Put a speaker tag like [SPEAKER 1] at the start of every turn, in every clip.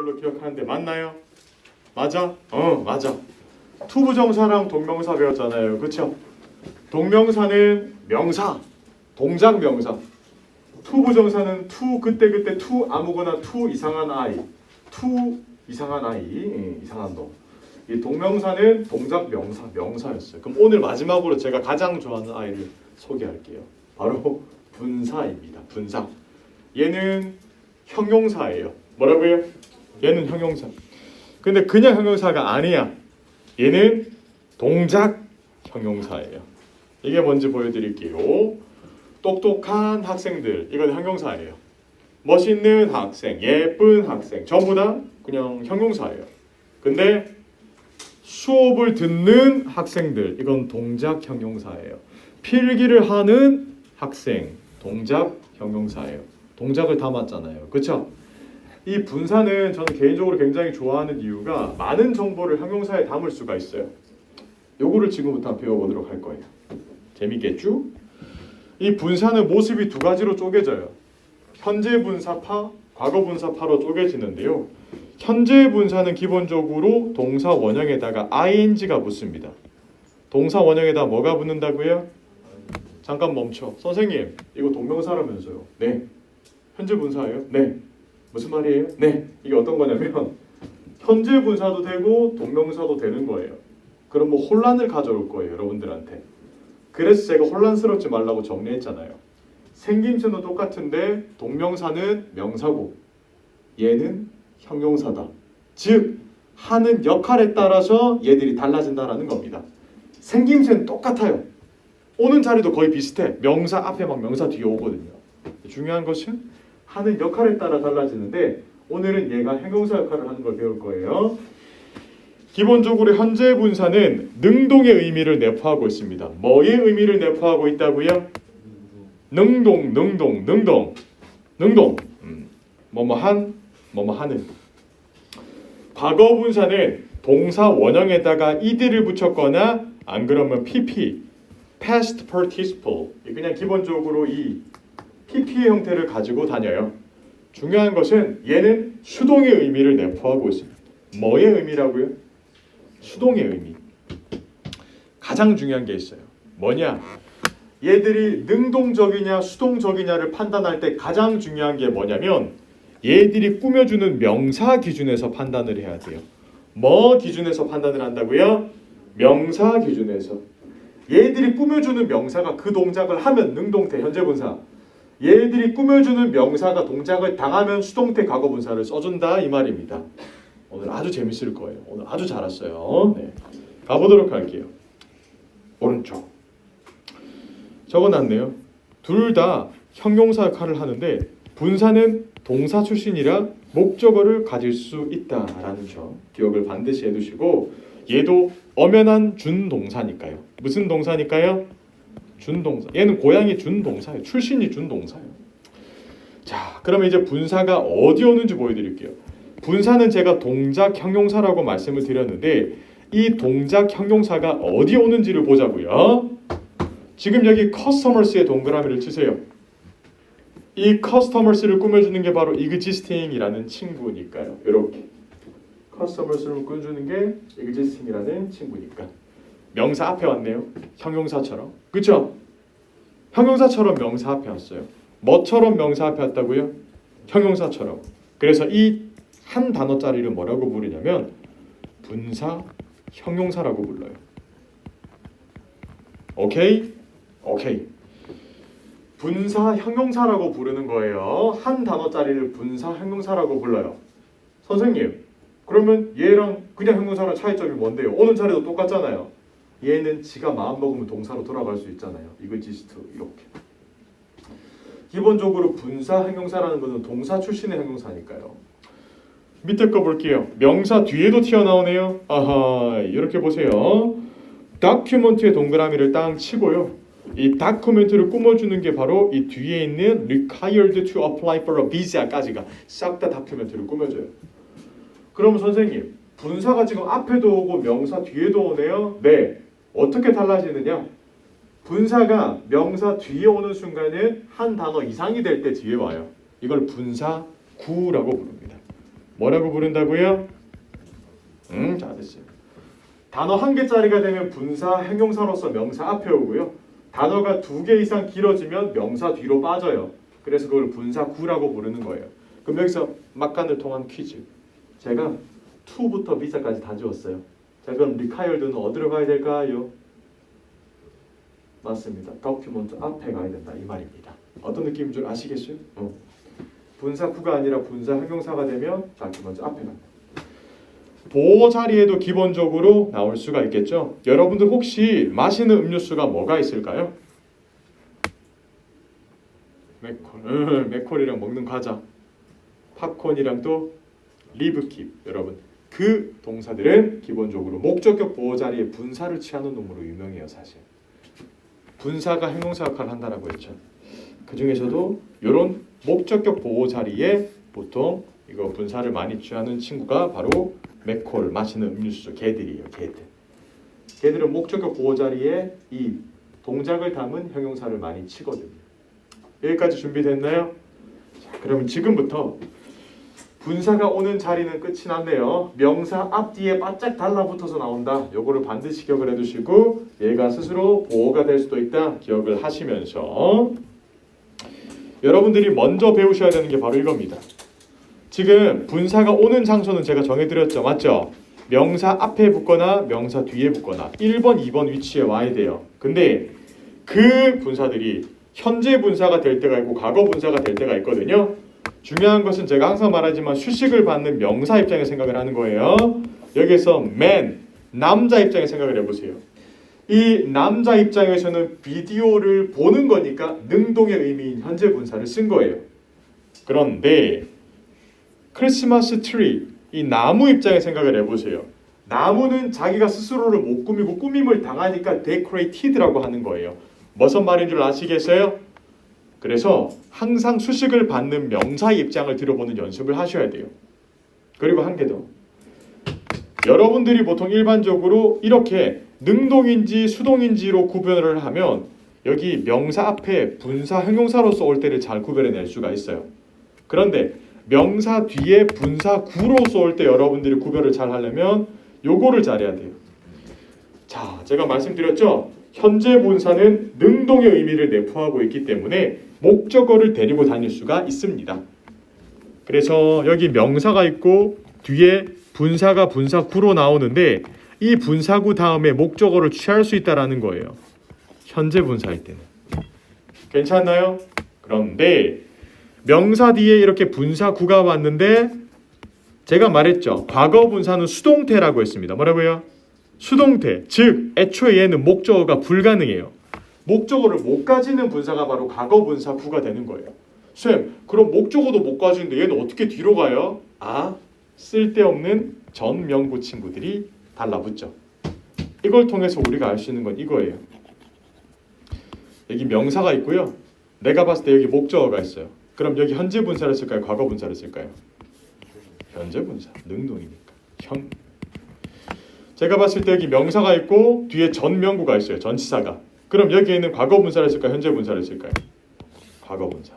[SPEAKER 1] 걸로 기억하는데 맞나요? 맞아? 맞아. 투부정사랑 동명사 배웠잖아요. 그쵸? 동명사는 명사, 동작 명사. 투부정사는 투 그때 투 아무거나 투 이상한 아이, 투 이상한 아이, 이상한 놈. 이 동명사는 동작 명사, 명사였어요. 그럼 오늘 마지막으로 제가 가장 좋아하는 아이를 소개할게요. 바로 분사입니다. 분사. 얘는 형용사예요. 뭐라고요? 얘는 형용사. 근데 그냥 형용사가 아니야. 얘는 동작 형용사예요. 이게 뭔지 보여드릴게요. 똑똑한 학생들, 이건 형용사예요. 멋있는 학생, 예쁜 학생, 전부 다 그냥 형용사예요. 근데 수업을 듣는 학생들, 이건 동작 형용사예요. 필기를 하는 학생, 동작 형용사예요. 동작을 담았잖아요. 그렇죠? 이 분사는 저는 개인적으로 굉장히 좋아하는 이유가 많은 정보를 형용사에 담을 수가 있어요. 요거를 지금부터 한번 배워보도록 할 거예요. 재밌겠죠? 이 분사는 모습이 두 가지로 쪼개져요. 현재 분사파, 과거 분사파로 쪼개지는데요. 현재 분사는 기본적으로 동사 원형에다가 ing가 붙습니다. 동사 원형에다 뭐가 붙는다고요? 잠깐 멈춰. 선생님, 이거 동명사라면서요. 네. 현재 분사예요? 네. 무슨 말이에요? 네. 이게 어떤 거냐면 현재 분사도 되고 동명사도 되는 거예요. 그럼 뭐 혼란을 가져올 거예요, 여러분들한테. 그래서 제가 혼란스럽지 말라고 정리했잖아요. 생김새는 똑같은데 동명사는 명사고 얘는 형용사다. 즉 하는 역할에 따라서 얘들이 달라진다라는 겁니다. 생김새는 똑같아요. 오는 자리도 거의 비슷해. 명사 앞에 막 명사 뒤에 오거든요. 중요한 것은 하는 역할에 따라 달라지는데 오늘은 얘가 형용사 역할을 하는 걸 배울 거예요. 기본적으로 현재 분사는 능동의 의미를 내포하고 있습니다. 뭐의 의미를 내포하고 있다고요? 능동. 뭐뭐한, 뭐뭐하는. 과거 분사는 동사 원형에다가 ed를 붙였거나 안 그러면 pp, past participle. 그냥 기본적으로 이 pp의 형태를 가지고 다녀요. 중요한 것은 얘는 수동의 의미를 내포하고 있습니다. 뭐의 의미라고요? 수동의 의미. 가장 중요한 게 있어요. 뭐냐? 얘들이 능동적이냐 수동적이냐를 판단할 때 가장 중요한 게 뭐냐면 얘들이 꾸며주는 명사 기준에서 판단을 해야 돼요. 뭐 기준에서 판단을 한다고요? 명사 기준에서. 얘들이 꾸며주는 명사가 그 동작을 하면 능동태 현재분사. 얘들이 꾸며주는 명사가 동작을 당하면 수동태 과거분사를 써준다 이 말입니다. 오늘 아주 재밌을 거예요. 오늘 아주 잘 왔어요. 네. 가보도록 할게요. 오른쪽. 적어놨네요. 둘 다 형용사 역할을 하는데 분사는 동사 출신이라 목적어를 가질 수 있다라는 점 기억을 반드시 해두시고 얘도 엄연한 준동사니까요. 무슨 동사니까요? 준동사. 얘는 고향이 준동사예요. 출신이 준동사예요. 자, 그러면 이제 분사가 어디 오는지 보여드릴게요. 분사는 제가 동작 형용사라고 말씀을 드렸는데 이 동작 형용사가 어디 오는지를 보자고요. 지금 여기 customers의 동그라미를 치세요. 이 customers를 꾸며주는 게 바로 existing이라는 친구니까요. 이렇게 customers를 꾸며주는 게 existing이라는 친구니까 명사 앞에 왔네요. 형용사처럼. 그렇죠? 형용사처럼 명사 앞에 왔어요. 뭐처럼 명사 앞에 왔다고요? 형용사처럼. 그래서 이 한 단어짜리를 뭐라고 부르냐면 분사 형용사라고 불러요. 오케이? 오케이. 분사 형용사라고 부르는 거예요. 한 단어짜리를 분사 형용사라고 불러요. 선생님, 그러면 얘랑 그냥 형용사랑 차이점이 뭔데요? 오는 자리도 똑같잖아요. 얘는 지가 마음먹으면 동사로 돌아갈 수 있잖아요. exist 이렇게. 기본적으로 분사 형용사라는 것은 동사 출신의 형용사니까요. 밑에 거 볼게요. 명사 뒤에도 튀어나오네요. 아하, 이렇게 보세요. 다큐멘트의 동그라미를 딱 치고요. 이 다큐멘트를 꾸며주는 게 바로 이 뒤에 있는 required to apply for a visa까지가 싹 다 다큐멘트를 꾸며줘요. 그럼 선생님, 분사가 지금 앞에도 오고 명사 뒤에도 오네요. 네. 어떻게 달라지느냐? 분사가 명사 뒤에 오는 순간에 한 단어 이상이 될 때 뒤에 와요. 이걸 분사 구라고 부릅니다. 뭐라고 부른다고요? 잘했어요. 단어 한 개짜리가 되면 분사 형용사로서 명사 앞에 오고요. 단어가 두 개 이상 길어지면 명사 뒤로 빠져요. 그래서 그걸 분사구라고 부르는 거예요. 그럼 여기서 막간을 통한 퀴즈. 제가 to부터 비사까지 다 지웠어요. 자, 그럼 required는 어디로 가야 될까요? 맞습니다. document 앞에 가야 된다 이 말입니다. 어떤 느낌인 줄 아시겠어요? 분사구가 아니라 분사 형용사가 되면 document 앞에 간다. 보호 자리에도 기본적으로 나올 수가 있겠죠. 여러분들 혹시 마시는 음료수가 뭐가 있을까요? 맥콜, 맥콜이랑 먹는 과자, 팝콘이랑 또 리브킵. 여러분 그 동사들은 기본적으로 목적격 보호 자리에 분사를 취하는 놈으로 유명해요. 사실 분사가 형용사 역할을 한다라고 했죠. 그 중에서도 이런 목적격 보호 자리에 보통 이거 분사를 많이 취하는 친구가 바로 맥콜, 마시는 음료수, 걔들이에요. 걔들은 목적격 보호 자리에 이 동작을 담은 형용사를 많이 치거든요. 여기까지 준비됐나요? 자, 그러면 지금부터 분사가 오는 자리는 끝이 났네요. 명사 앞뒤에 바짝 달라붙어서 나온다. 요거를 반드시 기억을 해두시고 얘가 스스로 보호가 될 수도 있다. 기억을 하시면서 여러분들이 먼저 배우셔야 되는 게 바로 이겁니다. 지금 분사가 오는 장소는 제가 정해드렸죠. 맞죠? 명사 앞에 붙거나 명사 뒤에 붙거나 1번, 2번 위치에 와야 돼요. 근데 그 분사들이 현재 분사가 될 때가 있고 과거 분사가 될 때가 있거든요. 중요한 것은 제가 항상 말하지만 수식을 받는 명사 입장에 생각을 하는 거예요. 여기서 man, 남자 입장에 생각을 해보세요. 이 남자 입장에서는 비디오를 보는 거니까 능동의 의미인 현재 분사를 쓴 거예요. 그런데 크리스마스 트리, 이 나무 입장에 생각을 해보세요. 나무는 자기가 스스로를 못 꾸미고 꾸밈을 당하니까 decorated라고 하는 거예요. 무슨 말인 줄 아시겠어요? 그래서 항상 수식을 받는 명사의 입장을 들어보는 연습을 하셔야 돼요. 그리고 한 개 더. 여러분들이 보통 일반적으로 이렇게 능동인지 수동인지로 구별을 하면 여기 명사 앞에 분사 형용사로서 올 때를 잘 구별해낼 수가 있어요. 그런데 명사 뒤에 분사구로서 올 때 여러분들이 구별을 잘 하려면 요거를 잘해야 돼요. 자, 제가 말씀드렸죠. 현재 분사는 능동의 의미를 내포하고 있기 때문에 목적어를 데리고 다닐 수가 있습니다. 그래서 여기 명사가 있고 뒤에 분사가 분사구로 나오는데 이 분사구 다음에 목적어를 취할 수 있다라는 거예요. 현재 분사일 때는. 괜찮나요? 그런데 명사 뒤에 이렇게 분사구가 왔는데 제가 말했죠. 과거 분사는 수동태라고 했습니다. 뭐라고요? 수동태. 즉 애초에 얘는 목적어가 불가능해요. 목적어를 못 가지는 분사가 바로 과거 분사구가 되는 거예요. 쌤, 그럼 목적어도 못 가지는데 얘는 어떻게 뒤로 가요? 쓸데없는 전명구 친구들이 달라붙죠. 이걸 통해서 우리가 알 수 있는 건 이거예요. 여기 명사가 있고요. 내가 봤을 때 여기 목적어가 있어요. 그럼 여기 현재 분사를 쓸까요? 과거 분사를 쓸까요? 현재 분사. 능동이니까. 제가 봤을 때 여기 명사가 있고 뒤에 전명구가 있어요. 전치사가. 그럼 여기에는 과거 분사를 쓸까요? 현재 분사를 쓸까요? 과거 분사.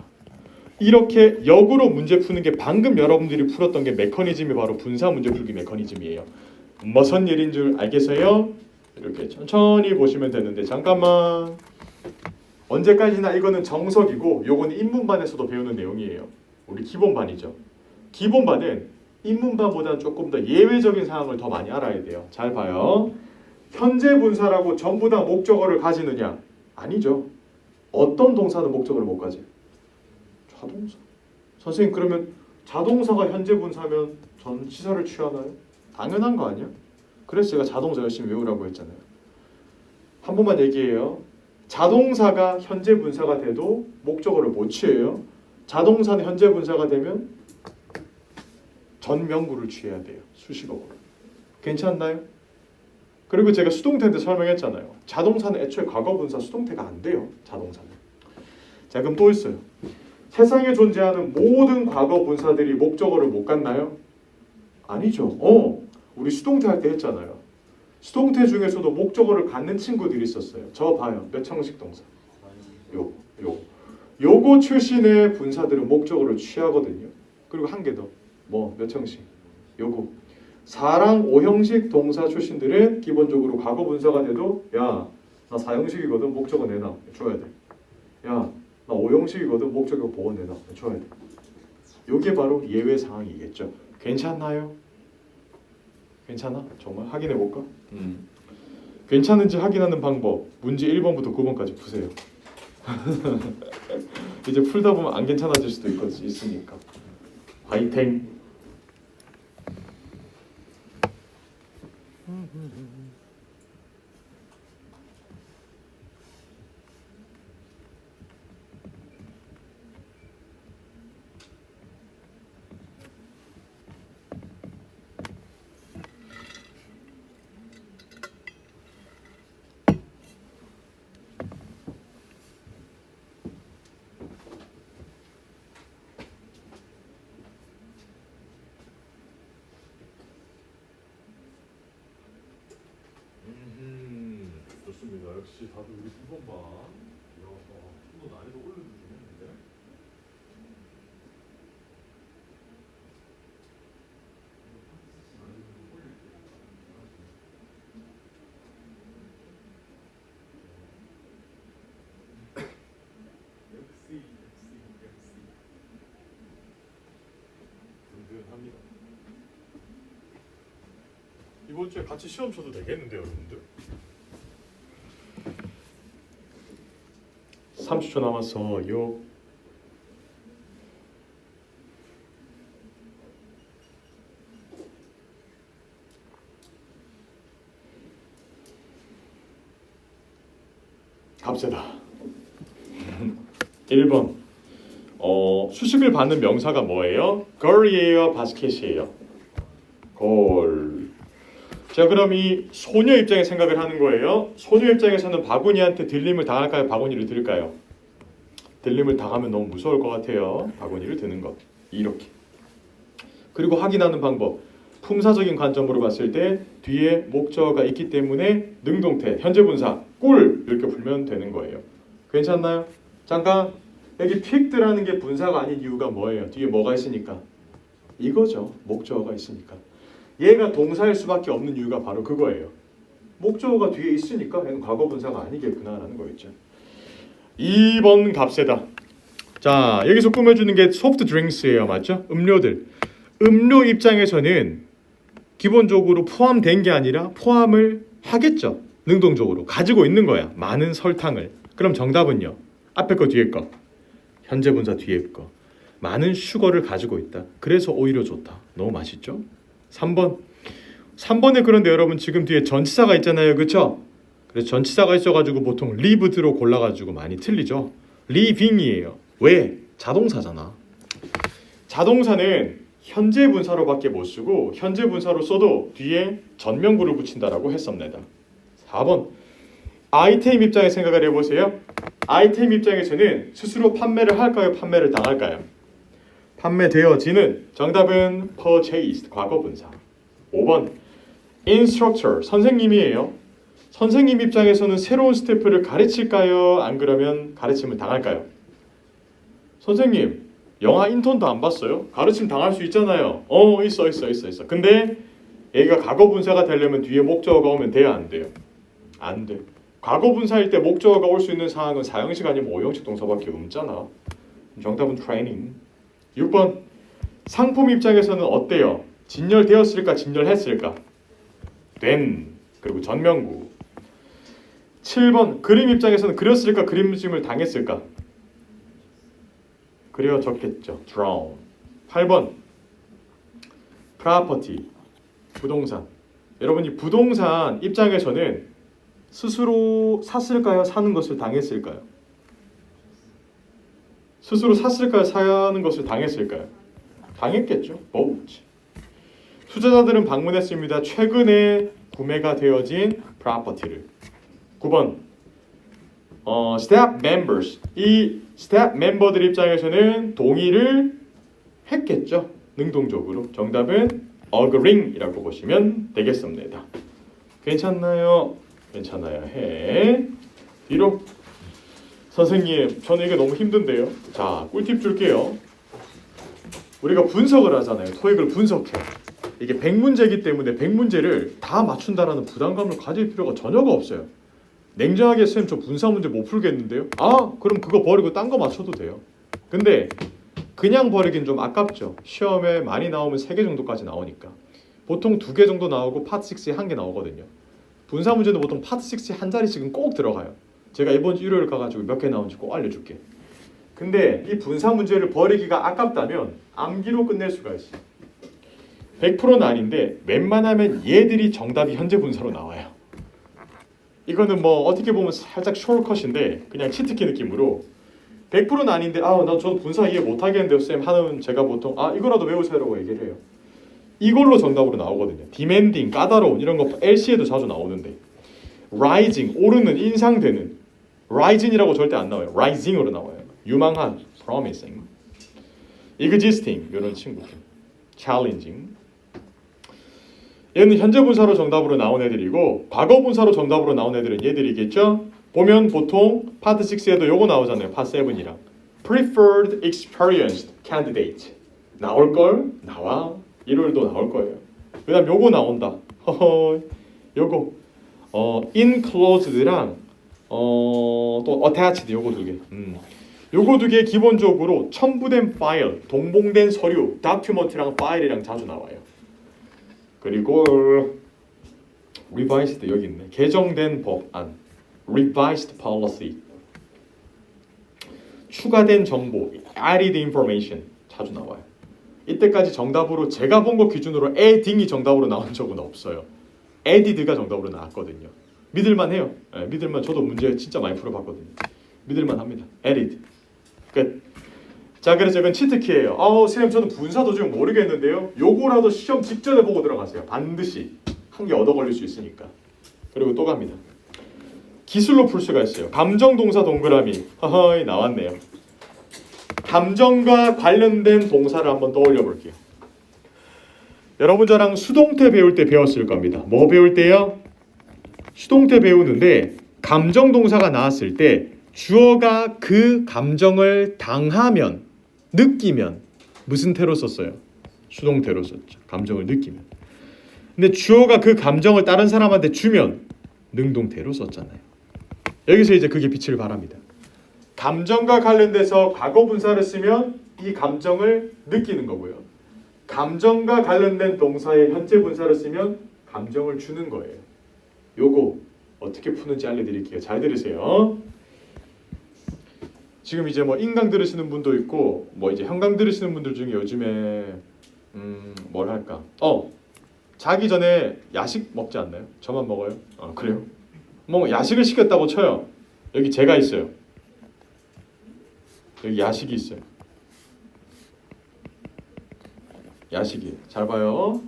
[SPEAKER 1] 이렇게 역으로 문제 푸는 게 방금 여러분들이 풀었던 게 메커니즘이 바로 분사 문제 풀기 메커니즘이에요. 무슨 일인 줄 알겠어요? 이렇게 천천히 보시면 되는데 잠깐만. 언제까지나 이거는 정석이고 요거는 인문반에서도 배우는 내용이에요. 우리 기본반이죠. 기본반은 인문반보다는 조금 더 예외적인 상황을 더 많이 알아야 돼요. 잘 봐요. 현재 분사라고 전부 다 목적어를 가지느냐? 아니죠. 어떤 동사는 목적어를 못 가지? 자동사. 선생님 그러면 자동사가 현재 분사면 전치사를 취하나요? 당연한 거 아니야? 그래서 제가 자동사 열심히 외우라고 했잖아요. 한 번만 얘기해요. 자동사가 현재 분사가 돼도 목적어를 못 취해요. 자동사는 현재 분사가 되면 전명구를 취해야 돼요. 수식어구를. 괜찮나요? 그리고 제가 수동태인데 설명했잖아요. 자동사는 애초에 과거 분사 수동태가 안 돼요. 자동사는. 자, 그럼 또 있어요. 세상에 존재하는 모든 과거 분사들이 목적어를 못 갖나요? 아니죠. 우리 수동태 할 때 했잖아요. 수동태 중에서도 목적어를 갖는 친구들이 있었어요. 저 봐요. 몇 형식 동사. 요거 출신의 분사들은 목적어를 취하거든요. 그리고 한 개 더. 몇 형식? 요거 사랑 5형식 동사 출신들은 기본적으로 과거 분사가 돼도 야, 나 4형식이거든 목적어 내놔 줘야 돼. 야, 나 5형식이거든 목적어 보어 내놔 줘야 돼. 요게 바로 예외 상황이겠죠. 괜찮나요? 괜찮아? 정말 확인해 볼까? 괜찮은지 확인하는 방법 문제 1번부터 9번까지 푸세요. 이제 풀다 보면 안 괜찮아질 수도 있으니까. 화이팅! 좋습니다. 역시 다들 우리 9번 반 이어서 좀 더 난이도 올려주긴 했는데 역시 든든합니다. 이번 주에 같이 시험 쳐도 되겠는데요, 여러분들? 30초 남았어요. 갑시다. 1번 수식을 받는 명사가 뭐예요? gir이에요? 바스켓이에요? 걸. 자, 그럼 이 소녀 입장에 생각을 하는 거예요. 소녀 입장에서는 바구니한테 들림을 당할까요? 바구니를 들까요? 들림을 당하면 너무 무서울 것 같아요. 바구니를 드는 것. 이렇게. 그리고 확인하는 방법. 품사적인 관점으로 봤을 때 뒤에 목적어가 있기 때문에 능동태, 현재분사, 꿀 이렇게 풀면 되는 거예요. 괜찮나요? 잠깐 여기 picked라는 게 분사가 아닌 이유가 뭐예요? 뒤에 뭐가 있으니까? 이거죠. 목적어가 있으니까. 얘가 동사일 수밖에 없는 이유가 바로 그거예요. 목적어가 뒤에 있으니까 얘는 과거 분사가 아니겠구나라는 거였죠. 2번 갑세다. 자, 여기서 꾸며주는 게 소프트 드링크스예요. 맞죠? 음료들. 음료 입장에서는 기본적으로 포함된 게 아니라 포함을 하겠죠. 능동적으로 가지고 있는 거야. 많은 설탕을. 그럼 정답은요. 앞에 거 뒤에 거. 현재 분사 뒤에 거. 많은 슈거를 가지고 있다. 그래서 오히려 좋다. 너무 맛있죠? 3번. 3번에 그런데 여러분 지금 뒤에 전치사가 있잖아요. 그렇죠? 그래서 전치사가 있어가지고 보통 lived로 골라가지고 많이 틀리죠. living이에요. 왜? 자동사잖아. 자동사는 현재 분사로밖에 못 쓰고 현재 분사로 써도 뒤에 전명구를 붙인다라고 했습니다. 4번. 아이템 입장에 생각을 해보세요. 아이템 입장에서는 스스로 판매를 할까요? 판매를 당할까요? 판매되어지는. 정답은 purchased, 과거 분사. 5번. instructor, 선생님이에요. 선생님 입장에서는 새로운 스태프를 가르칠까요? 안 그러면 가르침을 당할까요? 선생님, 영화 인턴도 안 봤어요? 가르침 당할 수 있잖아요. 있어. 근데 얘가 과거 분사가 되려면 뒤에 목적어가 오면 돼야 안 돼요? 안 돼. 과거 분사일 때 목적어가 올 수 있는 상황은 4형식 아니면 5형식 동사밖에 없잖아. 정답은 training. 6번. 상품 입장에서는 어때요? 진열되었을까? 진열했을까? 된. 그리고 전명구. 7번. 그림 입장에서는 그렸을까? 그림을 당했을까? 그려졌겠죠. drawn. 8번. property. 부동산. 여러분이 부동산 입장에서는 스스로 샀을까요? 사는 것을 당했을까요? 스스로 샀을까요? 사는 것을 당했을까요? 당했겠죠. both. 투자자들은 방문했습니다. 최근에 구매가 되어진 property를. 9번. staff members. 이 staff 멤버들 입장에서는 동의를 했겠죠. 능동적으로. 정답은 agreeing이라고 보시면 되겠습니다. 괜찮나요? 괜찮아요. 해. 뒤로. 선생님, 저는 이게 너무 힘든데요. 자, 꿀팁 줄게요. 우리가 분석을 하잖아요. 토익을 분석해. 이게 100문제이기 때문에 100문제를 다 맞춘다라는 부담감을 가질 필요가 전혀가 없어요. 냉정하게 쌤 저 분사 문제 못 풀겠는데요? 아 그럼 그거 버리고 딴 거 맞춰도 돼요. 근데 그냥 버리긴 좀 아깝죠. 시험에 많이 나오면 3개 정도까지 나오니까 보통 2개 정도 나오고 파트 6에 1개 나오거든요. 분사 문제는 보통 파트 6에 한 자리씩은 꼭 들어가요. 제가 이번 주 일요일 가가지고 몇 개 나오는지 꼭 알려줄게. 근데 이 분사 문제를 버리기가 아깝다면 암기로 끝낼 수가 있어요. 100%는 아닌데 웬만하면 얘들이 정답이 현재 분사로 나와요. 이거는 뭐 어떻게 보면 살짝 숏컷인데 그냥 치트키 느낌으로 100%는 아닌데 나 저 분사 이해 못하겠는데요 쌤 하는 제가 보통 이거라도 외우세요라고 얘기를 해요. 이걸로 정답으로 나오거든요. demanding, 까다로운 이런 거 LC에도 자주 나오는데 rising, 오르는, 인상되는 rising이라고 절대 안 나와요. rising으로 나와요. 유망한, promising, existing 이런 친구, challenging. 얘는 현재 분사로 정답으로 나온 애들이고 과거 분사로 정답으로 나온 애들은 얘들이겠죠. 보면 보통 파트 6에도 요거 나오잖아요. 파트 7이랑 preferred experienced candidate 나올걸? 나와. 일요일도 나올 거예요. 그 다음 요거 나온다. 요거 enclosed랑 또 attached 요거 2개. 요거 2개 기본적으로 첨부된 파일, 동봉된 서류, document랑 파일이랑 자주 나와요. 그리고 revised 여기 있네. 개정된 법안, revised policy, 추가된 정보, added information 자주 나와요. 이때까지 정답으로 제가 본 거 기준으로 adding이 정답으로 나온 적은 없어요. added가 정답으로 나왔거든요. 믿을만 해요. 네, 믿을만. 저도 문제 진짜 많이 풀어봤거든요. 믿을만 합니다. added. 끝. 자, 그래서 이건 치트키예요. 쌤 저는 분사도 지금 모르겠는데요. 요거라도 시험 직전에 보고 들어가세요. 반드시 한 개 얻어 걸릴 수 있으니까. 그리고 또 갑니다. 기술로 풀 수가 있어요. 감정 동사 동그라미. 나왔네요. 감정과 관련된 동사를 한번 떠올려 볼게요. 여러분 저랑 수동태 배울 때 배웠을 겁니다. 뭐 배울 때요? 수동태 배우는데 감정 동사가 나왔을 때 주어가 그 감정을 당하면, 느끼면 무슨 태로 썼어요? 수동태로 썼죠. 감정을 느끼면. 근데 주어가 그 감정을 다른 사람한테 주면 능동태로 썼잖아요. 여기서 이제 그게 빛을 발합니다. 감정과 관련돼서 과거 분사를 쓰면 이 감정을 느끼는 거고요. 감정과 관련된 동사의 현재 분사를 쓰면 감정을 주는 거예요. 요거 어떻게 푸는지 알려드릴게요. 잘 들으세요. 지금 이제 뭐 인강 들으시는 분도 있고 뭐 이제 형강 들으시는 분들 중에 요즘에 뭘 할까? 자기 전에 야식 먹지 않나요? 저만 먹어요? 그래요? 뭐 야식을 시켰다고 쳐요. 여기 제가 있어요. 여기 야식이 있어요. 야식이에요. 잘 봐요.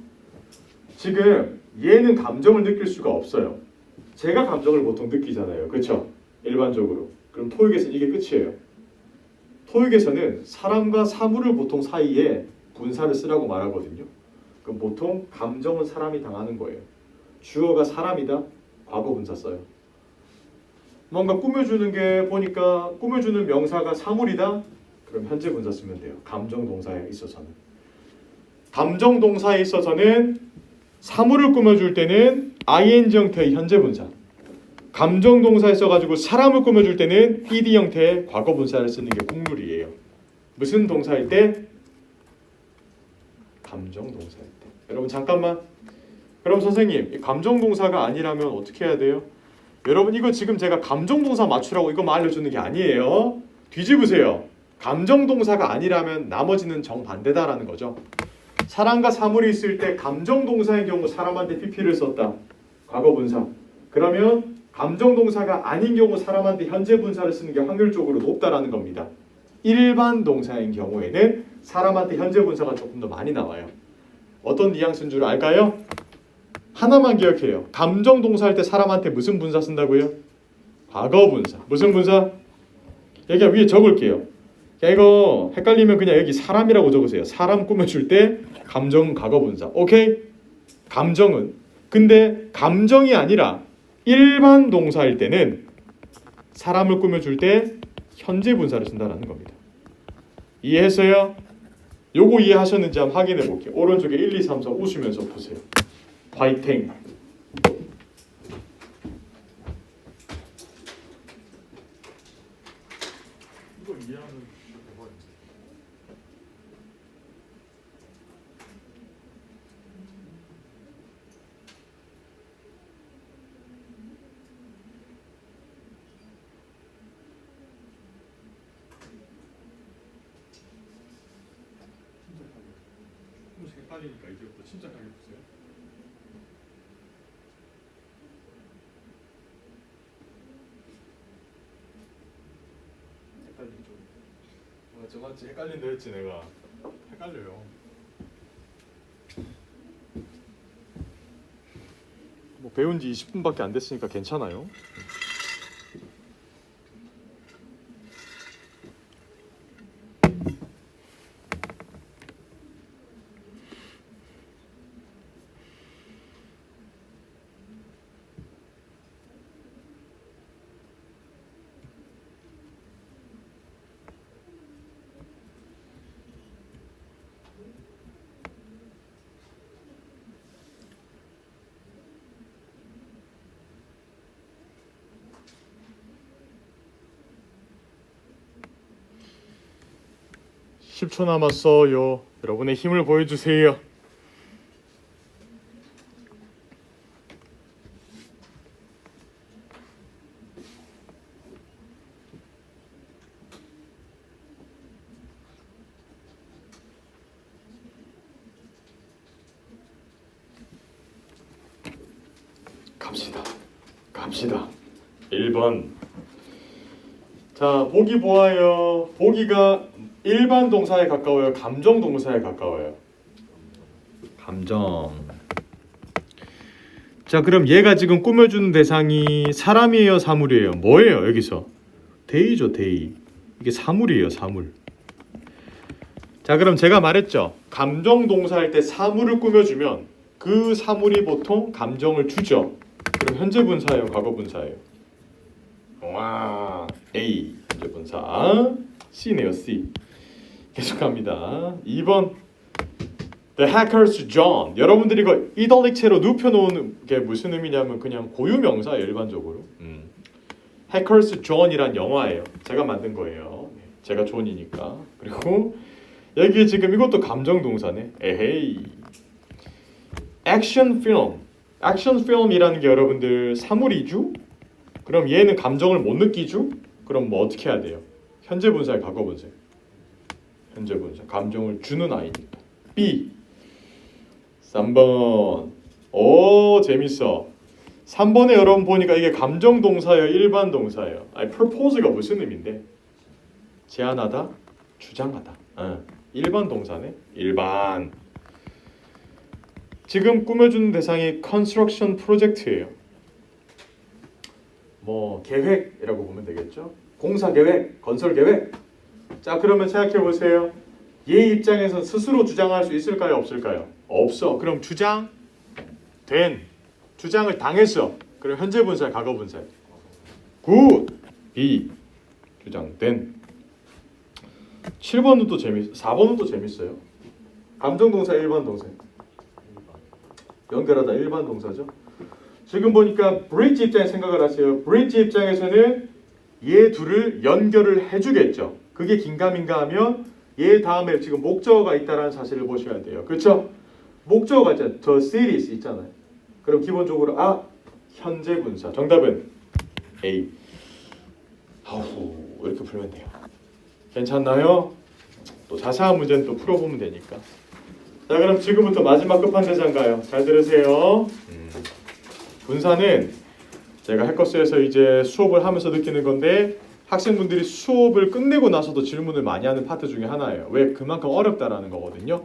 [SPEAKER 1] 지금 얘는 감정을 느낄 수가 없어요. 제가 감정을 보통 느끼잖아요. 그렇죠? 일반적으로. 그럼 토익에서는 이게 끝이에요. 토익에서는 사람과 사물을 보통 사이에 분사를 쓰라고 말하거든요. 그럼 보통 감정은 사람이 당하는 거예요. 주어가 사람이다. 과거 분사 써요. 뭔가 꾸며주는 게 보니까 꾸며주는 명사가 사물이다. 그럼 현재 분사 쓰면 돼요. 감정 동사에 있어서는. 감정 동사에 있어서는 사물을 꾸며줄 때는 ing 형태의 현재 분사. 감정 동사에 써가지고 사람을 꾸며줄 때는 ed 형태의 과거 분사를 쓰는 게 국룰이에요. 무슨 동사일 때? 감정 동사일 때. 여러분 잠깐만. 그럼 선생님 감정 동사가 아니라면 어떻게 해야 돼요? 여러분 이거 지금 제가 감정 동사 맞추라고 이거만 알려주는 게 아니에요. 뒤집으세요. 감정 동사가 아니라면 나머지는 정반대다라는 거죠. 사람과 사물이 있을 때 감정 동사의 경우 사람한테 pp를 썼다. 과거 분사. 그러면 감정 동사가 아닌 경우 사람한테 현재 분사를 쓰는 게 확률적으로 높다라는 겁니다. 일반 동사인 경우에는 사람한테 현재 분사가 조금 더 많이 나와요. 어떤 뉘앙스인 줄 알까요? 하나만 기억해요. 감정 동사할 때 사람한테 무슨 분사 쓴다고요? 과거 분사. 무슨 분사? 여기 위에 적을게요. 이거 헷갈리면 그냥 여기 사람이라고 적으세요. 사람 꾸며줄 때 감정은 과거 분사. 오케이? 감정은. 근데 감정이 아니라 일반 동사일 때는 사람을 꾸며줄 때 현재 분사를 쓴다는 겁니다. 이해했어요? 요거 이해하셨는지 한번 확인해 볼게요. 오른쪽에 1, 2, 3, 4 웃으면서 보세요. 화이팅. 이거 이해하는 헷갈리니까 이제부터 침착하게 보세요. 헷갈리죠. 저같이 헷갈린다 했지 내가. 헷갈려요. 뭐 배운 지 20분밖에 안 됐으니까 괜찮아요. 십 초 남았어요. 여러분의 힘을 보여주세요. 갑시다. 1번. 자, 보기 보아요. 보기가 일반 동사에 가까워요? 감정 동사에 가까워요? 감정. 자, 그럼 얘가 지금 꾸며주는 대상이 사람이에요, 사물이에요? 뭐예요, 여기서? 데이죠, 데이. 이게 사물이에요, 사물. 자, 그럼 제가 말했죠. 감정 동사일 때 사물을 꾸며주면 그 사물이 보통 감정을 주죠. 그럼 현재 분사예요, 과거 분사예요? 와, A 현재 분사. C네요, C. 계속합니다. 2번. The hackers John. 여러분들이 이거 이달릭체로 눕혀놓은 게 무슨 의미냐면 그냥 고유명사예요, 일반적으로. hackers John이란 영화예요. 제가 만든 거예요. 제가 존이니까. 그리고 여기 지금 이것도 감정 동사네. 에헤이. 액션 필름. 액션 필름이라는 게 여러분들 사물이죠? 그럼 얘는 감정을 못 느끼죠? 그럼 뭐 어떻게 해야 돼요? 현재 분사에 과거 분사예요. 현재 분사. 감정을 주는 아이니까. B. 3번. 오, 재밌어. 3번에 여러분 보니까 이게 감정 동사예요, 일반 동사예요? 아니, propose가 무슨 의미인데? 제안하다, 주장하다. 일반 동사네. 일반. 지금 꾸며주는 대상이 construction project예요. 뭐 계획이라고 보면 되겠죠. 공사 계획, 건설 계획. 자, 그러면 생각해 보세요. 얘 입장에서 스스로 주장할 수 있을까요, 없을까요? 없어. 그럼 주장을 당했어. 그럼 현재 분사, 과거 분사. 굿. B. 주장된. 7번은 또 4번은 또 재밌어요. 감정 동사, 일반 동사. 연결하다 일반 동사죠. 지금 보니까 브릿지 입장에 생각을 하세요. 브릿지 입장에서는 얘 둘을 연결을 해주겠죠. 그게 긴가민가 하면 얘 다음에 지금 목적어가 있다는 사실을 보셔야 돼요. 그렇죠? 목적어가 있잖아요. The cities 있잖아요. 그럼 기본적으로 현재 분사. 정답은 A. 아우, 이렇게 풀면 돼요. 괜찮나요? 또 자세한 문제는 또 풀어보면 되니까. 자, 그럼 지금부터 마지막 끝판대장 가요. 잘 들으세요. 분사는 제가 해커스에서 이제 수업을 하면서 느끼는 건데 학생분들이 수업을 끝내고 나서도 질문을 많이 하는 파트 중에 하나예요. 왜? 그만큼 어렵다라는 거거든요.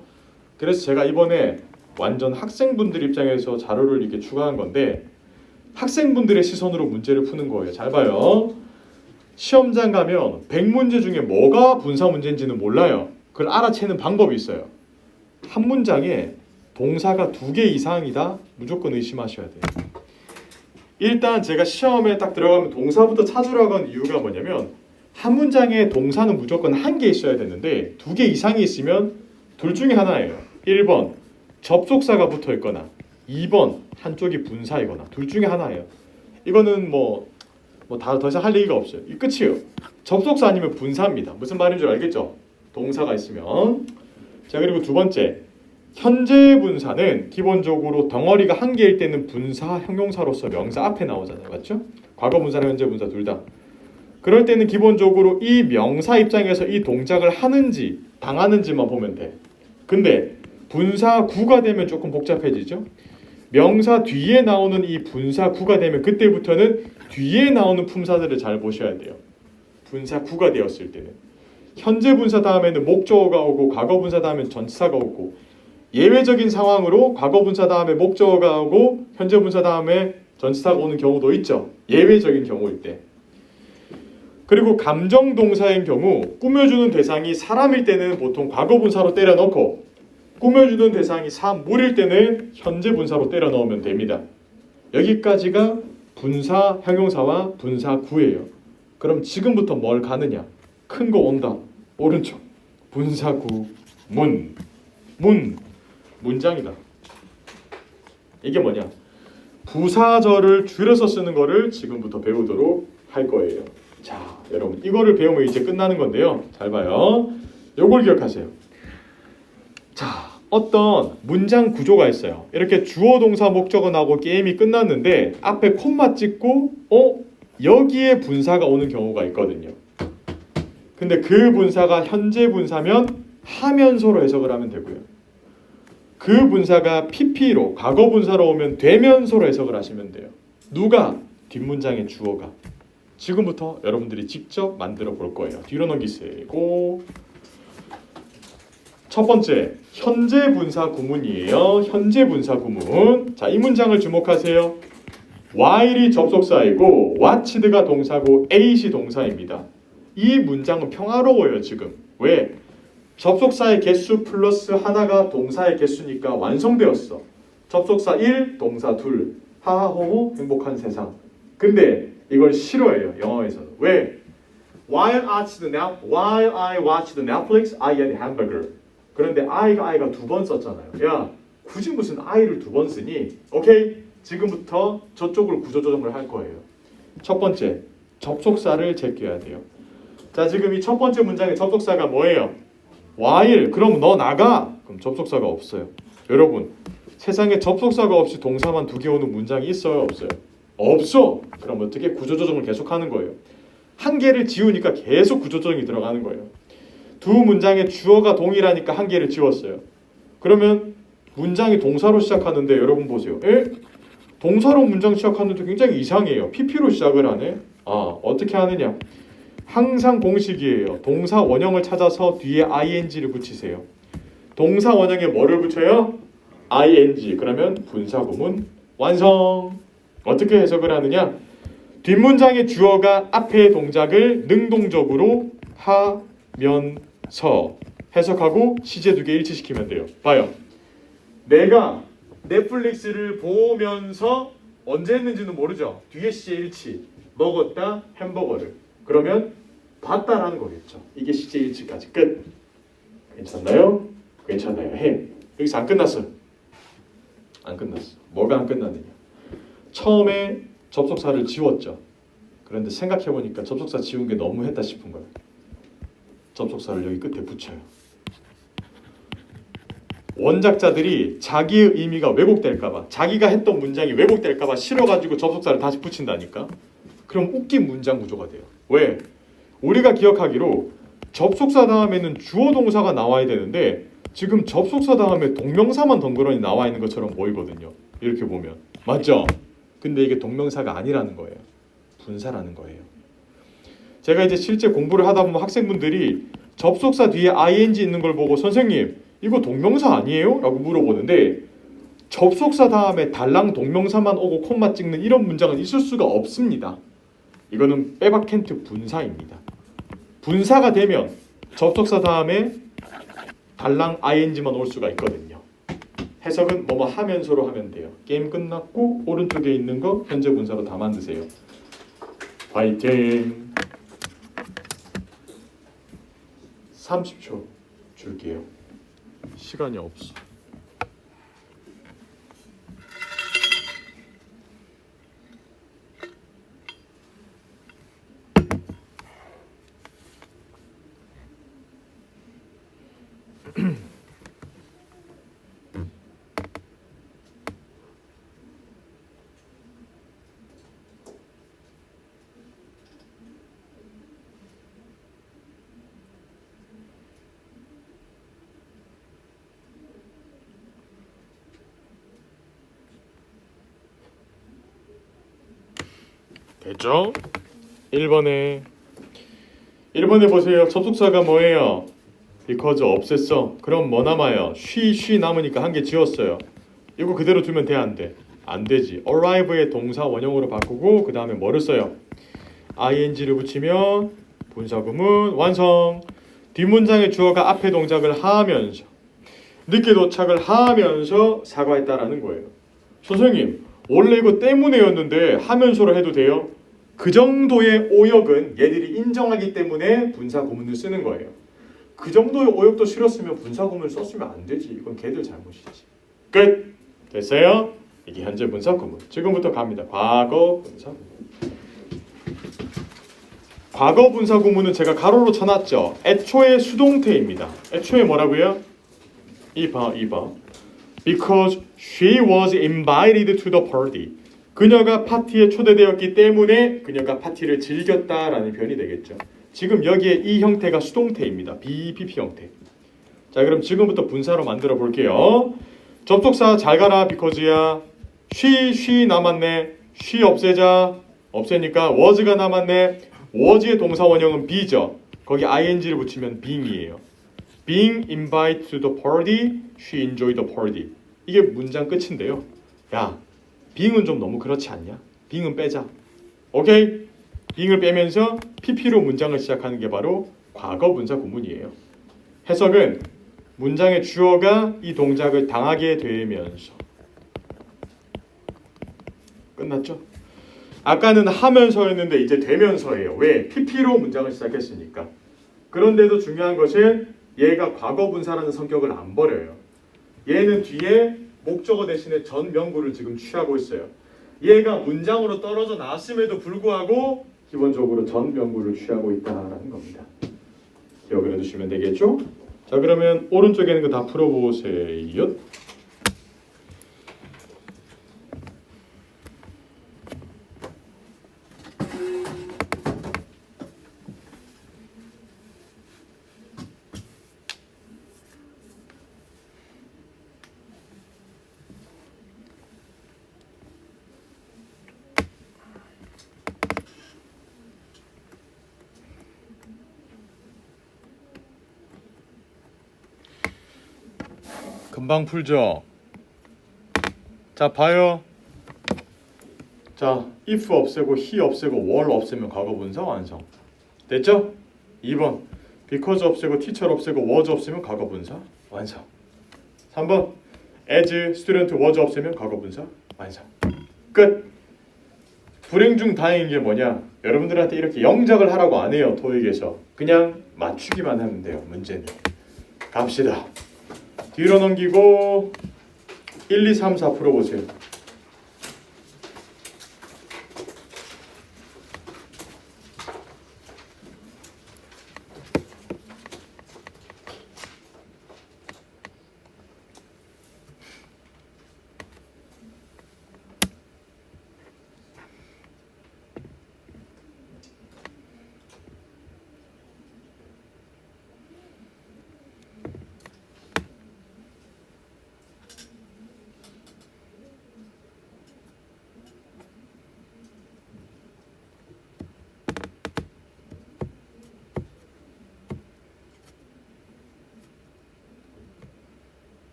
[SPEAKER 1] 그래서 제가 이번에 완전 학생분들 입장에서 자료를 이렇게 추가한 건데 학생분들의 시선으로 문제를 푸는 거예요. 잘 봐요. 시험장 가면 100문제 중에 뭐가 분사 문제인지는 몰라요. 그걸 알아채는 방법이 있어요. 한 문장에 동사가 2개 이상이다 무조건 의심하셔야 돼요. 일단 제가 시험에 딱 들어가면 동사부터 찾으라고 한 이유가 뭐냐면 한 문장에 동사는 무조건 1개 있어야 되는데 2개 이상이 있으면 둘 중에 하나예요. 1번 접속사가 붙어 있거나 2번 한쪽이 분사이거나 둘 중에 하나예요. 이거는 뭐 다 더 이상 할 얘기가 없어요. 이 끝이에요. 접속사 아니면 분사입니다. 무슨 말인 줄 알겠죠? 동사가 있으면. 자, 그리고 두 번째, 현재 분사는 기본적으로 덩어리가 한 개일 때는 분사 형용사로서 명사 앞에 나오잖아요. 맞죠? 과거 분사나 현재 분사 둘 다. 그럴 때는 기본적으로 이 명사 입장에서 이 동작을 하는지 당하는지만 보면 돼. 근데 분사구가 되면 조금 복잡해지죠. 명사 뒤에 나오는 이 분사구가 되면 그때부터는 뒤에 나오는 품사들을 잘 보셔야 돼요. 분사구가 되었을 때는 현재 분사 다음에는 목적어가 오고 과거 분사 다음에 전치사가 오고, 예외적인 상황으로 과거 분사 다음에 목적어가 오고 현재 분사 다음에 전치사가 오는 경우도 있죠. 예외적인 경우일 때. 그리고 감정 동사인 경우 꾸며주는 대상이 사람일 때는 보통 과거 분사로 때려 넣고, 꾸며주는 대상이 사물일 때는 현재 분사로 때려 넣으면 됩니다. 여기까지가 분사 형용사와 분사구예요. 그럼 지금부터 뭘 가느냐? 큰 거 온다. 오른쪽. 분사구 문장이다. 이게 뭐냐? 부사절을 줄여서 쓰는 거를 지금부터 배우도록 할 거예요. 자, 여러분 이거를 배우면 이제 끝나는 건데요. 잘 봐요. 요걸 기억하세요. 자, 어떤 문장 구조가 있어요. 이렇게 주어 동사 목적어 나오고 게임이 끝났는데 앞에 콤마 찍고 여기에 분사가 오는 경우가 있거든요. 근데 그 분사가 현재 분사면 하면서로 해석을 하면 되고요. 그 분사가 PP로 과거 분사로 오면 되면서로 해석을 하시면 돼요. 누가? 뒷문장의 주어가. 지금부터 여러분들이 직접 만들어 볼 거예요. 뒤로 넘기세요. 첫 번째, 현재 분사 구문이에요. 현재 분사 구문. 자, 이 문장을 주목하세요. while이 접속사이고 watched가 동사고 ait이 동사입니다. 이 문장은 평화로워요. 지금. 왜? 접속사의 개수 플러스 하나가 동사의 개수니까 완성되었어. 접속사 1, 동사 2. 하하호호 행복한 세상. 근데 이걸 싫어해요. 영어에서는. 왜? While I watched Netflix, I ate hamburger. 그런데 I가 두 번 썼잖아요. 야, 굳이 무슨 I를 두 번 쓰니? 오케이, 지금부터 저쪽을 구조조정을 할 거예요. 첫 번째, 접속사를 제껴야 돼요. 자, 지금 이 첫 번째 문장의 접속사가 뭐예요? while. 그럼 너 나가. 그럼 접속사가 없어요. 여러분, 세상에 접속사가 없이 동사만 두 개 오는 문장이 있어요? 없어요? 없어. 그럼 어떻게? 구조조정을 계속하는 거예요. 한 개를 지우니까 계속 구조조정이 들어가는 거예요. 두 문장의 주어가 동일하니까 한 개를 지웠어요. 그러면 문장이 동사로 시작하는데 여러분 보세요. 동사로 문장 시작하는데 굉장히 이상해요. PP로 시작을 하네. 어떻게 하느냐? 항상 공식이에요. 동사 원형을 찾아서 뒤에 ing를 붙이세요. 동사 원형에 뭐를 붙여요? ing. 그러면 분사구문 완성. 어떻게 해석을 하느냐? 뒷문장의 주어가 앞의 동작을 능동적으로 하면서 해석하고 시제 두 개 일치시키면 돼요. 봐요. 내가 넷플릭스를 보면서 언제 했는지는 모르죠. 뒤에 시제 일치. 먹었다 햄버거를. 그러면 봤다라는 거겠죠. 이게 시제 일치까지 끝. 괜찮나요? 괜찮아요. 해. 여기서 안 끝났어요. 안 끝났어. 뭐가 안 끝났느냐? 처음에 접속사를 지웠죠. 그런데 생각해보니까 접속사 지운 게 너무했다 싶은 거예요. 접속사를 여기 끝에 붙여요. 원작자들이 자기의 의미가 왜곡될까봐, 자기가 했던 문장이 왜곡될까봐 싫어가지고 접속사를 다시 붙인다니까. 그럼 웃긴 문장 구조가 돼요. 왜? 우리가 기억하기로 접속사 다음에는 주어 동사가 나와야 되는데 지금 접속사 다음에 동명사만 덩그러니 나와 있는 것처럼 보이거든요. 이렇게 보면. 맞죠? 근데 이게 동명사가 아니라는 거예요. 분사라는 거예요. 제가 이제 실제 공부를 하다 보면 학생분들이 접속사 뒤에 ing 있는 걸 보고 선생님 이거 동명사 아니에요? 라고 물어보는데 접속사 다음에 달랑 동명사만 오고 콤마 찍는 이런 문장은 있을 수가 없습니다. 이거는 빼박켄트 분사입니다. 분사가 되면 접속사 다음에 달랑 ing만 올 수가 있거든요. 해석은 뭐뭐 하면서로 하면 돼요. 게임 끝났고 오른쪽에 있는 거 현재 분사로 다 만드세요. 화이팅! 30초 줄게요. 시간이 없어. 됐죠? 1번에 보세요. 접속사가 뭐예요? because 없앴어. 그럼 뭐 남아요? she 남으니까 한 개 지웠어요. 이거 그대로 두면 돼, 안 돼? 안 되지. arrive의 동사 원형으로 바꾸고 그 다음에 뭐를 써요? ing를 붙이면 분사구문 완성. 뒷문장의 주어가 앞에 동작을 하면서 늦게 도착을 하면서 사과했다라는 거예요. 선생님, 원래 이거 때문에였는데 하면서로 해도 돼요? 그 정도의 오역은 얘들이 인정하기 때문에 분사구문을 쓰는 거예요. 그 정도의 오역도 싫었으면 분사구문을 썼으면 안 되지. 이건 걔들 잘못이지. 끝! 됐어요? 이게 현재 분사구문. 지금부터 갑니다. 과거 분사구문. 과거 분사구문은 제가 가로로 쳐놨죠. 애초에 수동태입니다. 애초에 뭐라고요? 2번. Because she was invited to the party. 그녀가 파티에 초대되었기 때문에 그녀가 파티를 즐겼다라는 표현이 되겠죠. 지금 여기에 이 형태가 수동태입니다. BPP 형태. 자, 그럼 지금부터 분사로 만들어 볼게요. 접속사 잘 가라 because야. she 남았네. she 없애자. 없애니까 was가 남았네. was의 동사 원형은 be죠. 거기 ing를 붙이면 being이에요. Being invited to the party, she enjoyed the party. 이게 문장 끝인데요. 야, being은 좀 너무 그렇지 않냐? being은 빼자. 오케이? being을 빼면서 pp로 문장을 시작하는 게 바로 과거 분사 구문이에요. 해석은 문장의 주어가 이 동작을 당하게 되면서. 끝났죠? 아까는 하면서였는데 이제 되면서예요. 왜? pp로 문장을 시작했으니까. 그런데도 중요한 것은 얘가 과거 분사라는 성격을 안 버려요. 얘는 뒤에 목적어 대신에 전 명구를 지금 취하고 있어요. 얘가 문장으로 떨어져 나왔음에도 불구하고 기본적으로 전 명구를 취하고 있다는 겁니다. 기억을 해두시면 되겠죠? 자, 그러면 오른쪽에 있는 거 다 풀어보세요. 금방 풀죠? 자, 봐요. 자, if 없애고 he 없애고 were 없애면 과거 분사 완성. 됐죠? 2번 because 없애고 teacher 없애고 was 없애면 과거 분사 완성. 3번 as student was 없애면 과거 분사 완성. 끝. 불행 중 다행인 게 뭐냐? 여러분들한테 이렇게 영작을 하라고 안 해요. 토익에서. 그냥 맞추기만 하면 돼요. 문제는. 갑시다. 뒤로 넘기고 1, 2, 3, 4 풀어보세요.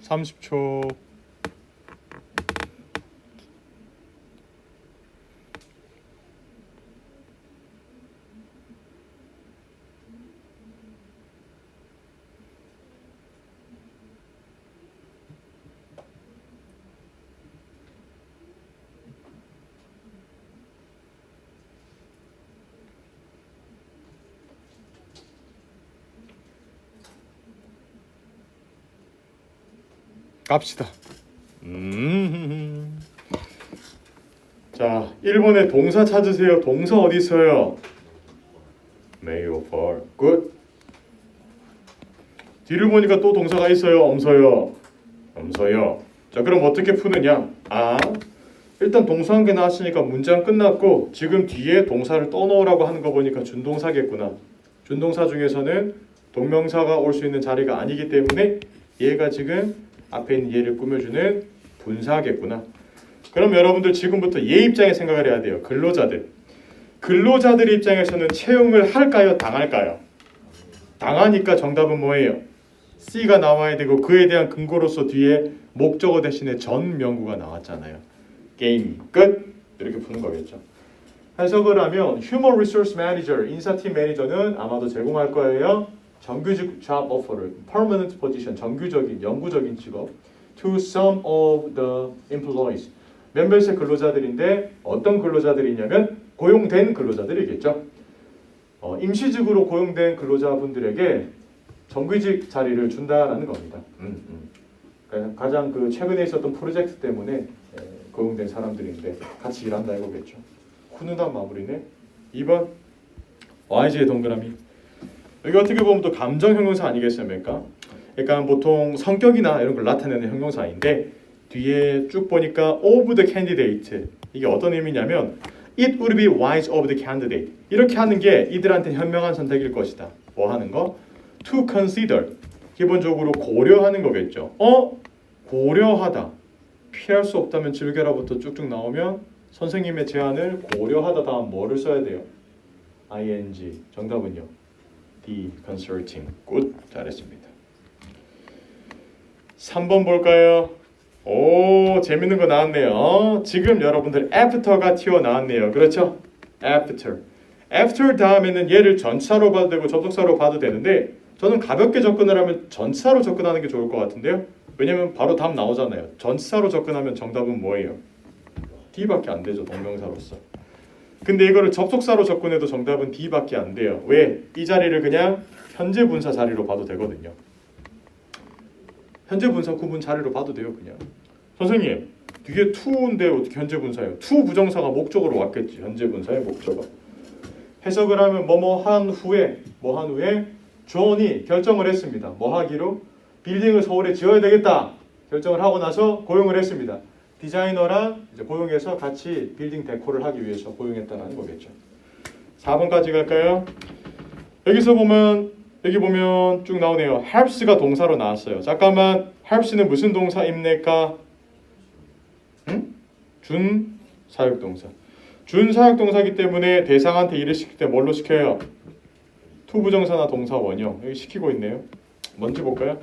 [SPEAKER 1] 30초. 갑시다. 자, 1번에 동사 찾으세요. 동사 어디 있어요? may or for. good. 뒤를 보니까 또 동사가 있어요. 엄서요. 엄서요. 자, 그럼 어떻게 푸느냐? 일단 동사 한 개 나왔으니까 문장 끝났고 지금 뒤에 동사를 떠넣으라고 하는 거 보니까 준동사겠구나. 준동사 중에서는 동명사가 올 수 있는 자리가 아니기 때문에 얘가 지금 앞에 있는 얘를 꾸며주는 분사겠구나. 그럼 여러분들 지금부터 얘 입장에 생각을 해야 돼요. 근로자들. 근로자들 입장에서는 채용을 할까요? 당할까요? 당하니까 정답은 뭐예요? C가 나와야 되고 그에 대한 근거로서 뒤에 목적어 대신에 전 명구가 나왔잖아요. 게임 끝. 이렇게 푸는 거겠죠. 해석을 하면 Human Resource Manager, 인사팀 매니저는 아마도 제공할 거예요. 정규직 job offer를, permanent position, 정규적인, 영구적인 직업 to some of the employees. 몇몇의 근로자들인데 어떤 근로자들이냐면 고용된 근로자들이겠죠. 임시직으로 고용된 근로자분들에게 정규직 자리를 준다라는 겁니다. 가장 그 최근에 있었던 프로젝트 때문에 고용된 사람들인데 같이 일한다 이거겠죠. 훈훈한 마무리네. 2번 YG의 동그라미. 여기 어떻게 보면 또 감정 형용사 아니겠습니까? 그러니까 보통 성격이나 이런 걸 나타내는 형용사인데 뒤에 쭉 보니까 of the candidate 이게 어떤 의미냐면 it would be wise of the candidate 이렇게 하는 게 이들한테 현명한 선택일 것이다. 뭐 하는 거? to consider 기본적으로 고려하는 거겠죠. 고려하다 피할 수 없다면 즐겨라부터 쭉쭉 나오면 선생님의 제안을 고려하다 다음 뭐를 써야 돼요? ing 정답은요? D. consulting. 굿 잘했습니다. 3번 볼까요? 오 재밌는 거 나왔네요. 지금 여러분들 after가 튀어나왔네요. 그렇죠? after 다음에는 얘를 전치사로 봐도 되고 접속사로 봐도 되는데 저는 가볍게 접근을 하면 전치사로 접근하는 게 좋을 것 같은데요. 왜냐면 바로 답 나오잖아요. 전치사로 접근하면 정답은 뭐예요? D밖에 안 되죠. 동명사로서. 근데 이거를 접속사로 접근해도 정답은 D밖에 안 돼요. 왜? 이 자리를 그냥 현재 분사 자리로 봐도 되거든요. 현재 분사 구분 자리로 봐도 돼요. 그냥. 선생님 뒤에 to인데 어떻게 현재 분사예요? to 부정사가 목적으로 왔겠지. 현재 분사의 목적어. 해석을 하면 뭐뭐 한 후에 존이 결정을 했습니다. 뭐 하기로? 빌딩을 서울에 지어야 되겠다. 결정을 하고 나서 고용을 했습니다. 디자이너랑 이제 고용해서 같이 빌딩 데코를 하기 위해서 고용했다는 거겠죠. 4번까지 갈까요? 여기서 보면 여기 보면 쭉 나오네요. helps가 동사로 나왔어요. 잠깐만 helps는 무슨 동사입니까? 준 사역동사. 준 사역동사이기 때문에 대상한테 일을 시킬 때 뭘로 시켜요? to 부정사나 동사 원형. 여기 시키고 있네요. 뭔지 볼까요?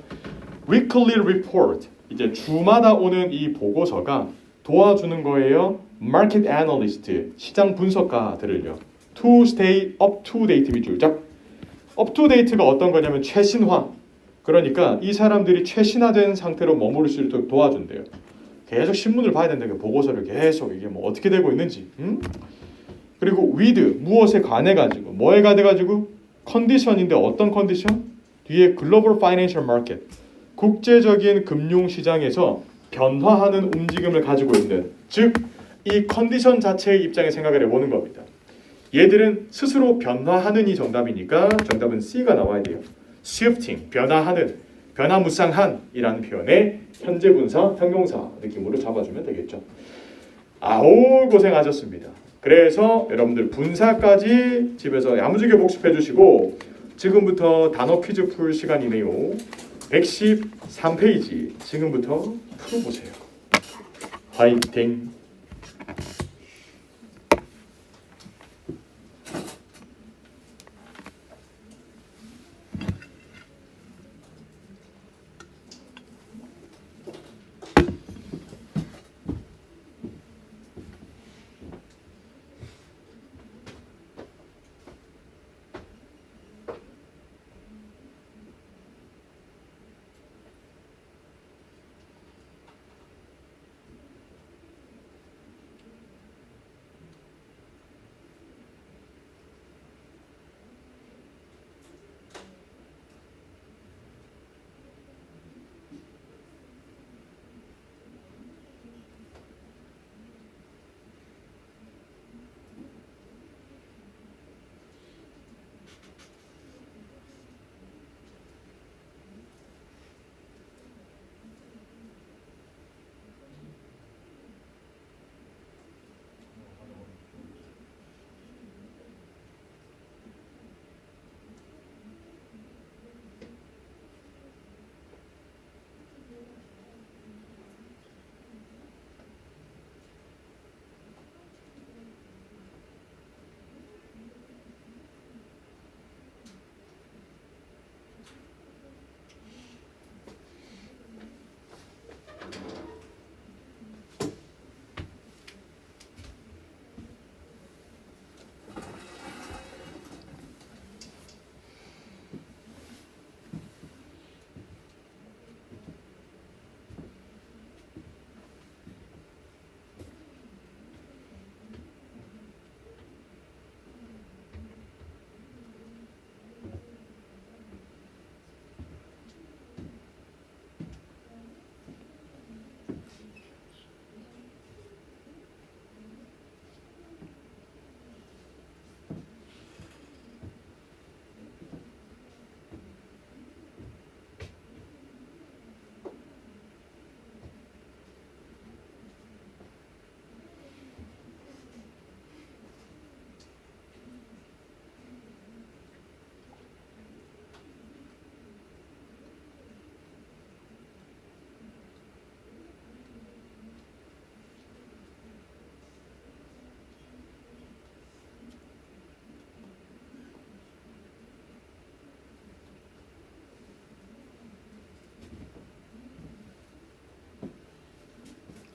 [SPEAKER 1] weekly report. 이제 주마다 오는 이 보고서가 도와주는 거예요. market analyst, 시장 분석가들을요. to stay up to date 밑줄 짝. up to date가 어떤 거냐면 최신화. 그러니까 이 사람들이 최신화된 상태로 머무를 수 있도록 도와준대요. 계속 신문을 봐야 된다. 보고서를 계속 이게 뭐 어떻게 되고 있는지. 그리고 with 무엇에 관해 가지고 뭐에 관해 가지고 컨디션인데 어떤 컨디션? 뒤에 글로벌 파이낸셜 마켓. 국제적인 금융시장에서 변화하는 움직임을 가지고 있는 즉 이 컨디션 자체의 입장에 생각을 해보는 겁니다. 얘들은 스스로 변화하는이 정답이니까 정답은 C가 나와야 돼요. shifting, 변화하는, 변화무쌍한 이라는 표현의 현재 분사, 형용사 느낌으로 잡아주면 되겠죠. 아우 고생하셨습니다. 그래서 여러분들 분사까지 집에서 야무지게 복습해 주시고 지금부터 단어 퀴즈 풀 시간이네요. 113페이지 지금부터 풀어보세요. 화이팅!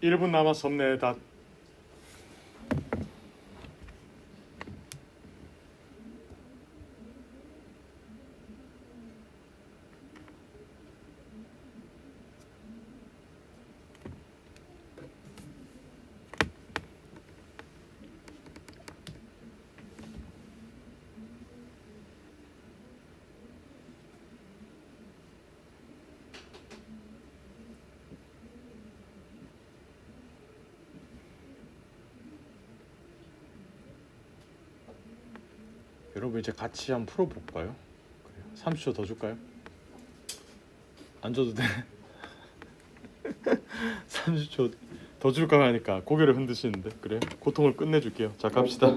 [SPEAKER 1] 1분 남았었네. 여러분 이제 같이 한번 풀어볼까요? 30초 더 줄까요? 안 줘도 돼. 30초 더 줄까 하니까 고개를 흔드시는데. 그래, 고통을 끝내줄게요. 자, 갑시다.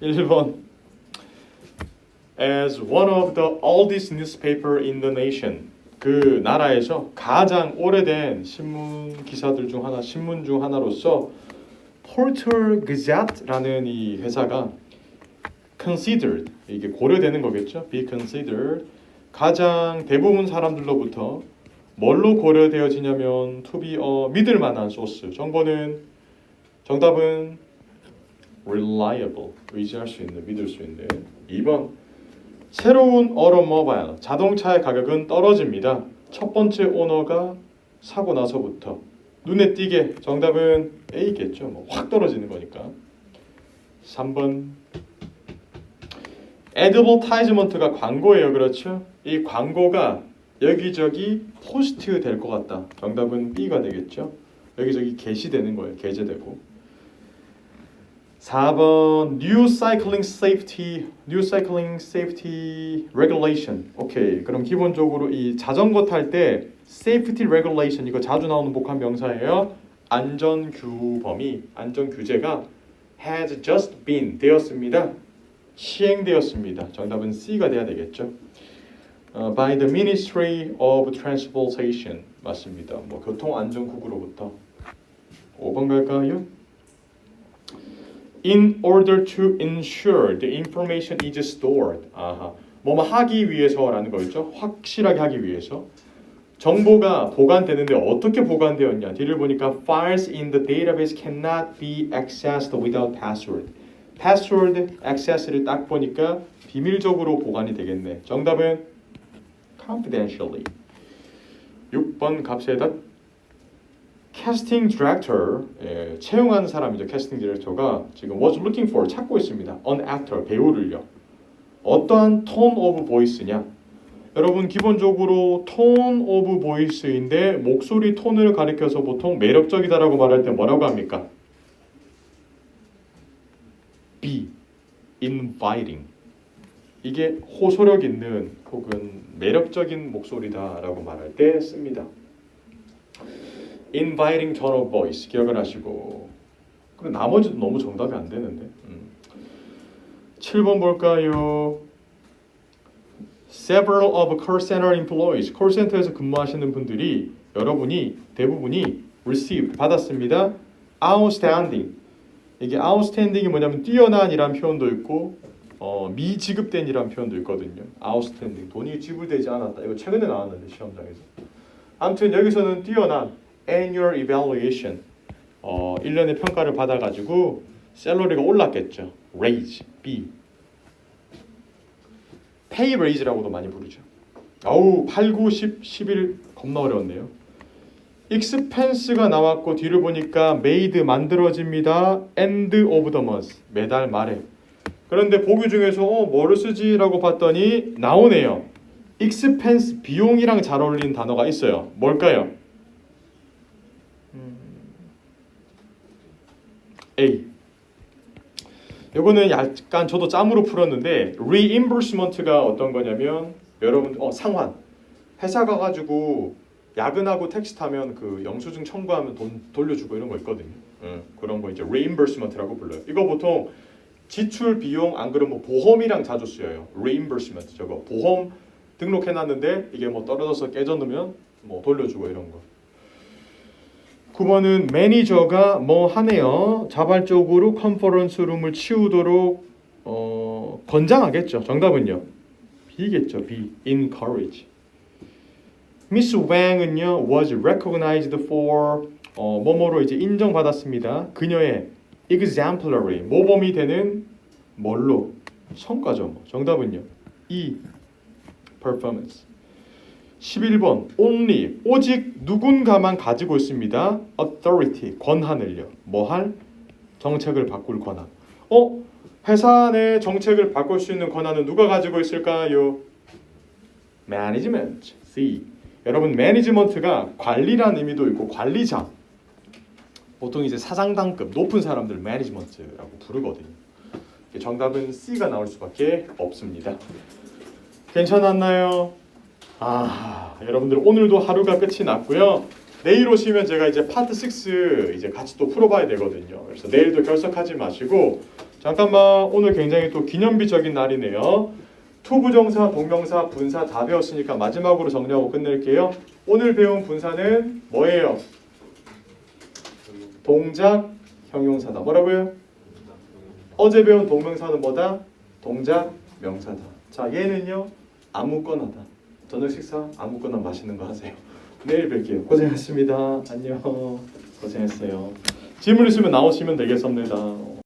[SPEAKER 1] 1번. As one of the oldest newspaper in the nation, 그 나라에서 가장 오래된 신문 기사들 중 하나, 신문 중 하나로서 Porter Gazette라는 이 회사가 considered, 이게 고려되는 거겠죠. be considered, 가장 대부분 사람들로부터 뭘로 고려되어지냐면 to be 믿을 만한 소스. 정답은 reliable, 의지할 수 있는, 믿을 수 있는. 2번. 새로운 automobile, 자동차의 가격은 떨어집니다. 첫 번째 오너가 사고 나서부터. 눈에 띄게. 정답은 A겠죠. 뭐 확 떨어지는 거니까. 3번. advertisement가 광고예요. 그렇죠? 이 광고가 여기저기 포스트 될 것 같다. 정답은 B가 되겠죠. 여기저기 게시되는 거예요. 게재되고. 4번 New Cycling Safety Regulation. 오케이. 그럼 기본적으로 이 자전거 탈 때 Safety Regulation, 이거 자주 나오는 복합 명사예요. 안전규범이, 안전규제가 has just been, 되었습니다. 시행되었습니다. 정답은 C가 돼야 되겠죠. By the Ministry of Transportation. 맞습니다. 뭐 교통안전국으로부터. 5번 갈까요? In order to ensure the information is stored. 뭐뭐 하기 위해서라는 거였죠. 확실하게 하기 위해서. 정보가 보관되는데 어떻게 보관되었냐. 뒤를 보니까 files in the database cannot be accessed without password. password access를 딱 보니까 비밀적으로 보관이 되겠네. 정답은 confidentially. 6번 갑시다. casting director, 채용하는 사람이죠. casting director가 지금 was looking for, 찾고 있습니다. an actor, 배우를요. 어떠한 tone of voice냐? 여러분 기본적으로 tone of voice인데 목소리 톤을 가리켜서 보통 매력적이다라고 말할 때 뭐라고 합니까? be inviting. 이게 호소력 있는 혹은 매력적인 목소리다라고 말할 때 씁니다. inviting tone of voice 기억을 하시고. 그럼 나머지도 너무 정답이 안 되는데. 7번 볼까요? Several of call center employees, 콜센터에서 근무하시는 분들이, 여러분이 대부분이 received, 받았습니다. outstanding. 이게 outstanding이 뭐냐면 뛰어난이란 표현도 있고 미지급된이란 표현도 있거든요. outstanding, 돈이 지불되지 않았다. 이거 최근에 나왔는데 시험장에서. 아무튼 여기서는 뛰어난 annual evaluation, 1년의 평가를 받아가지고 샐러리가 올랐겠죠. raise, B. pay raise라고도 많이 부르죠. 8, 9, 10, 11 겁나 어려웠네요. expense가 나왔고 뒤를 보니까 made, 만들어집니다. end of the month, 매달 말에. 그런데 보기 중에서 뭐를 쓰지라고 봤더니 나오네요. expense, 비용이랑 잘 어울리는 단어가 있어요. 뭘까요? A. 이거는 약간 저도 짬으로 풀었는데 reimbursement가 어떤 거냐면 여러분 상환. 회사 가가지고 야근하고 택시 타면 그 영수증 청구하면 돈 돌려주고 이런 거 있거든요. 그런 거 이제 reimbursement라고 불러요. 이거 보통 지출 비용, 안 그러면 뭐 보험이랑 자주 쓰여요. reimbursement, 저거 보험 등록해놨는데 이게 뭐 떨어져서 깨졌으면 뭐 돌려주고 이런 거. 9번은 매니저가 뭐 하네요. 자발적으로 컨퍼런스 룸을 치우도록 권장하겠죠. 정답은요. B겠죠. B. encourage. Miss Wang은요 was recognized for 뭐뭐로 이제 인정받았습니다. 그녀의 exemplary 모범이 되는 뭘로? 성과죠. 뭐. 정답은요. E. performance. 11번 only 오직 누군가만 가지고 있습니다. authority 권한을요. 뭐 할? 정책을 바꿀 권한. 회사 내 정책을 바꿀 수 있는 권한은 누가 가지고 있을까요? management. C. 여러분 management가 관리라는 의미도 있고 관리자. 보통 이제 사장단급 높은 사람들 management라고 부르거든요. 정답은 C가 나올 수밖에 없습니다. 괜찮았나요? 여러분들 오늘도 하루가 끝이 났고요. 내일 오시면 제가 이제 파트 6 이제 같이 또 풀어봐야 되거든요. 그래서 내일도 결석하지 마시고 잠깐만 오늘 굉장히 또 기념비적인 날이네요. 투부정사, 동명사, 분사 다 배웠으니까 마지막으로 정리하고 끝낼게요. 오늘 배운 분사는 뭐예요? 동작, 형용사다. 뭐라고요? 어제 배운 동명사는 뭐다? 동작, 명사다. 자, 얘는요? 아무거나다. 저녁 식사 아무거나 맛있는 거 하세요. 내일 뵐게요. 고생하셨습니다. 안녕. 고생했어요. 질문 있으면 나오시면 되겠습니다.